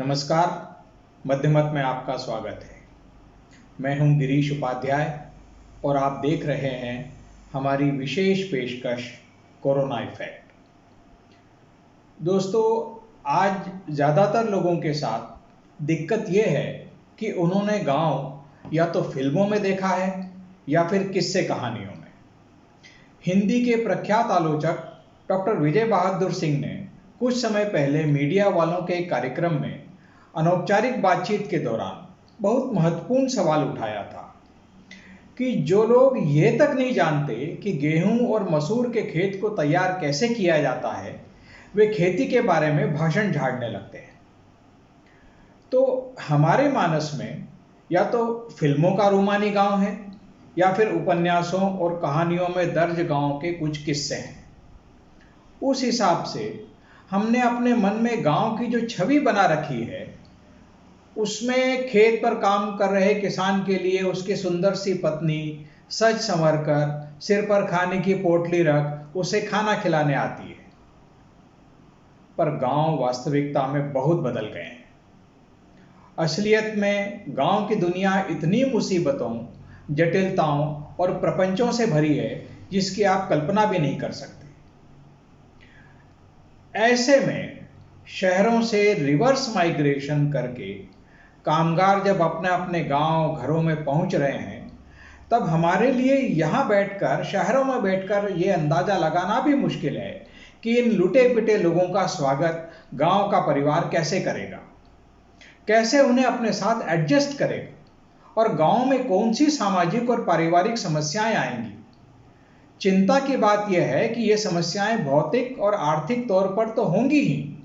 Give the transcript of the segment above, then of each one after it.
नमस्कार। मध्यमत में आपका स्वागत है। मैं हूं गिरीश उपाध्याय और आप देख रहे हैं हमारी विशेष पेशकश कोरोना इफेक्ट। दोस्तों, आज ज़्यादातर लोगों के साथ दिक्कत यह है कि उन्होंने गांव या तो फिल्मों में देखा है या फिर किस्से कहानियों में। हिंदी के प्रख्यात आलोचक डॉक्टर विजय बहादुर सिंह ने कुछ समय पहले मीडिया वालों के एक कार्यक्रम में अनौपचारिक बातचीत के दौरान बहुत महत्वपूर्ण सवाल उठाया था कि जो लोग ये तक नहीं जानते कि गेहूं और मसूर के खेत को तैयार कैसे किया जाता है, वे खेती के बारे में भाषण झाड़ने लगते हैं। तो हमारे मानस में या तो फिल्मों का रोमानी गांव है या फिर उपन्यासों और कहानियों में दर्ज गांव के कुछ किस्से हैं। उस हिसाब से हमने अपने मन में गांव की जो छवि बना रखी है, उसमें खेत पर काम कर रहे किसान के लिए उसकी सुंदर सी पत्नी सज संवर कर सिर पर खाने की पोटली रख उसे खाना खिलाने आती है। पर गांव वास्तविकता में बहुत बदल गए हैं। असलियत में गांव की दुनिया इतनी मुसीबतों, जटिलताओं और प्रपंचों से भरी है जिसकी आप कल्पना भी नहीं कर सकते। ऐसे में शहरों से रिवर्स माइग्रेशन करके कामगार जब अपने अपने गांव घरों में पहुंच रहे हैं, तब हमारे लिए यहां बैठकर, शहरों में बैठकर ये अंदाजा लगाना भी मुश्किल है कि इन लुटे पिटे लोगों का स्वागत गांव का परिवार कैसे करेगा, कैसे उन्हें अपने साथ एडजस्ट करेगा और गांव में कौन सी सामाजिक और पारिवारिक समस्याएं आएंगी। चिंता की बात यह है कि ये समस्याएं भौतिक और आर्थिक तौर पर तो होंगी ही,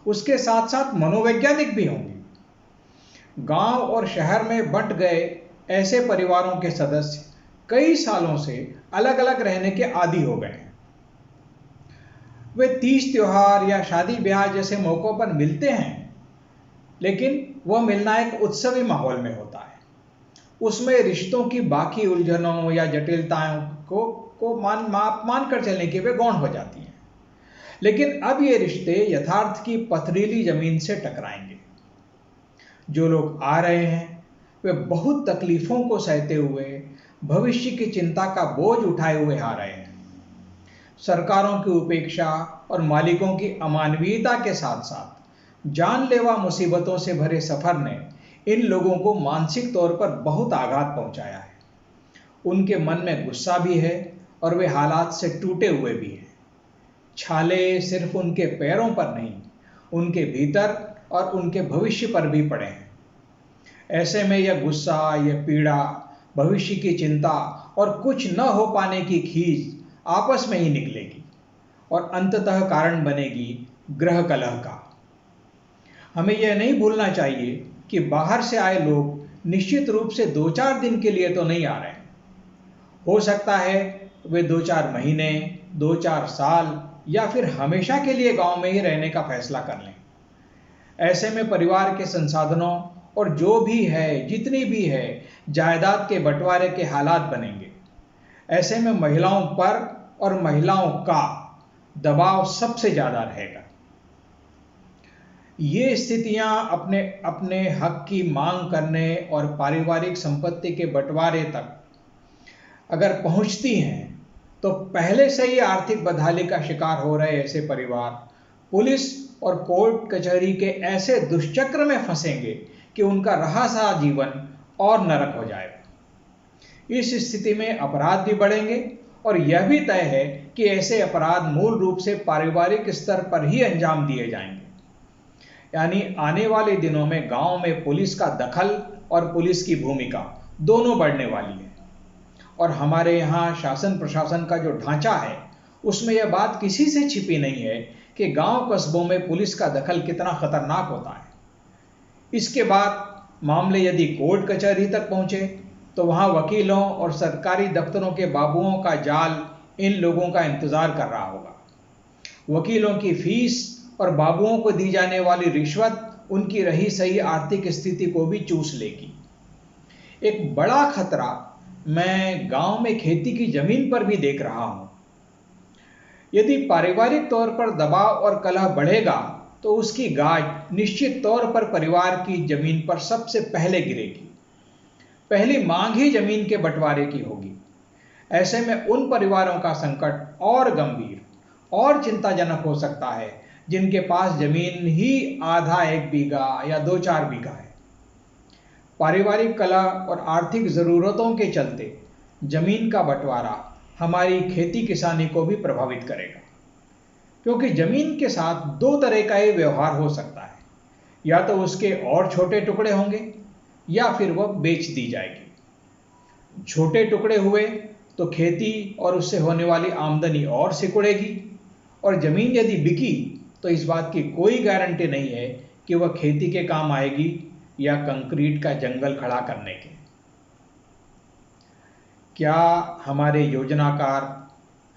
उसके साथ साथ मनोवैज्ञानिक भी होंगी। गांव और शहर में बंट गए ऐसे परिवारों के सदस्य कई सालों से अलग अलग रहने के आदी हो गए हैं। वे तीज त्योहार या शादी ब्याह जैसे मौकों पर मिलते हैं, लेकिन वह मिलना एक उत्सवी माहौल में होता है। उसमें रिश्तों की बाकी उलझनों या जटिलताओं को मान कर चलने की वे गौण हो जाती हैं। लेकिन अब ये रिश्ते यथार्थ की पथरीली जमीन से टकराएंगे। जो लोग आ रहे हैं वे बहुत तकलीफों को सहते हुए भविष्य की चिंता का बोझ उठाए हुए आ रहे हैं। सरकारों की उपेक्षा और मालिकों की अमानवीयता के साथ साथ जानलेवा मुसीबतों से भरे सफर ने इन लोगों को मानसिक तौर पर बहुत आघात पहुंचाया है। उनके मन में गुस्सा भी है और वे हालात से टूटे हुए भी हैं। छाले सिर्फ उनके पैरों पर नहीं, उनके भीतर और उनके भविष्य पर भी पड़े हैं। ऐसे में यह गुस्सा, यह पीड़ा, भविष्य की चिंता और कुछ न हो पाने की खीज आपस में ही निकलेगी और अंततः कारण बनेगी गृह कलह का। हमें यह नहीं भूलना चाहिए कि बाहर से आए लोग निश्चित रूप से 2-4 दिन के लिए तो नहीं आ रहे हैं। हो सकता है वे 2-4 महीने, 2-4 साल या फिर हमेशा के लिए गांव में ही रहने का फैसला कर लें। ऐसे में परिवार के संसाधनों और जो भी है, जितनी भी है, जायदाद के बंटवारे के हालात बनेंगे। ऐसे में महिलाओं पर और महिलाओं का दबाव सबसे ज्यादा रहेगा। ये स्थितियां अपने अपने हक की मांग करने और पारिवारिक संपत्ति के बंटवारे तक अगर पहुंचती हैं, तो पहले से ही आर्थिक बदहाली का शिकार हो रहे ऐसे परिवार पुलिस और कोर्ट कचहरी के ऐसे दुष्चक्र में फंसेंगे कि उनका रहा सा जीवन और नरक हो जाएगा। इस स्थिति में अपराध भी बढ़ेंगे और यह भी तय है कि ऐसे अपराध मूल रूप से पारिवारिक स्तर पर ही अंजाम दिए जाएंगे। यानी आने वाले दिनों में गांव में पुलिस का दखल और पुलिस की भूमिका दोनों बढ़ने वाली है। और हमारे यहाँ शासन प्रशासन का जो ढांचा है, उसमें यह बात किसी से छिपी नहीं है कि गांव कस्बों में पुलिस का दखल कितना खतरनाक होता है। इसके बाद मामले यदि कोर्ट कचहरी तक पहुंचे, तो वहां वकीलों और सरकारी दफ्तरों के बाबुओं का जाल इन लोगों का इंतजार कर रहा होगा। वकीलों की फीस और बाबुओं को दी जाने वाली रिश्वत उनकी रही सही आर्थिक स्थिति को भी चूस लेगी। एक बड़ा खतरा मैं गांव में खेती की जमीन पर भी देख रहा हूं। यदि पारिवारिक तौर पर दबाव और कलह बढ़ेगा, तो उसकी गाज निश्चित तौर पर परिवार की जमीन पर सबसे पहले गिरेगी। पहली मांग ही जमीन के बंटवारे की होगी। ऐसे में उन परिवारों का संकट और गंभीर और चिंताजनक हो सकता है जिनके पास जमीन ही आधा 1 बीघा या 2-4 बीघा है। पारिवारिक कलह और आर्थिक जरूरतों के चलते जमीन का बंटवारा हमारी खेती किसानी को भी प्रभावित करेगा, क्योंकि जमीन के साथ दो तरह का ही व्यवहार हो सकता है। या तो उसके और छोटे टुकड़े होंगे या फिर वह बेच दी जाएगी। छोटे टुकड़े हुए तो खेती और उससे होने वाली आमदनी और सिकुड़ेगी, और जमीन यदि बिकी तो इस बात की कोई गारंटी नहीं है कि वह खेती के काम आएगी या कंक्रीट का जंगल खड़ा करने के। क्या हमारे योजनाकार,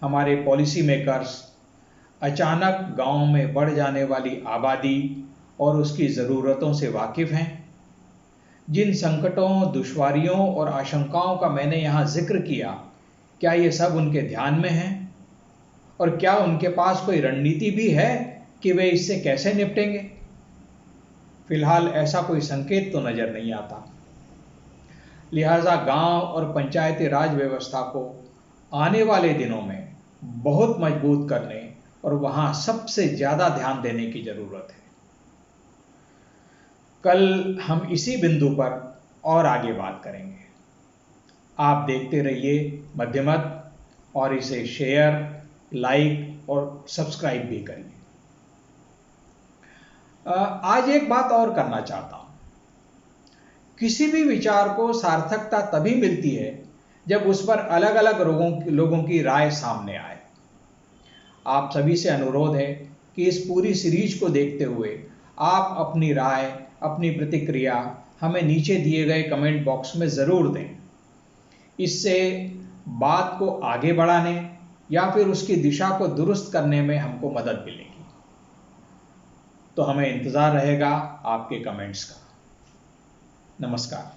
हमारे पॉलिसी मेकर्स अचानक गांव में बढ़ जाने वाली आबादी और उसकी ज़रूरतों से वाकिफ़ हैं? जिन संकटों, दुश्वारियों और आशंकाओं का मैंने यहाँ जिक्र किया, क्या ये सब उनके ध्यान में है? और क्या उनके पास कोई रणनीति भी है कि वे इससे कैसे निपटेंगे? फिलहाल ऐसा कोई संकेत तो नजर नहीं आता। लिहाजा गांव और पंचायती राज व्यवस्था को आने वाले दिनों में बहुत मजबूत करने और वहां सबसे ज्यादा ध्यान देने की जरूरत है। कल हम इसी बिंदु पर और आगे बात करेंगे। आप देखते रहिए मध्यमत और इसे शेयर, लाइक और सब्सक्राइब भी करिए। आज एक बात और करना चाहता हूं। किसी भी विचार को सार्थकता तभी मिलती है जब उस पर अलग अलग लोगों की राय सामने आए। आप सभी से अनुरोध है कि इस पूरी सीरीज को देखते हुए आप अपनी राय, अपनी प्रतिक्रिया हमें नीचे दिए गए कमेंट बॉक्स में ज़रूर दें। इससे बात को आगे बढ़ाने या फिर उसकी दिशा को दुरुस्त करने में हमको मदद मिलेगी। तो हमें इंतज़ार रहेगा आपके कमेंट्स का। नमस्कार।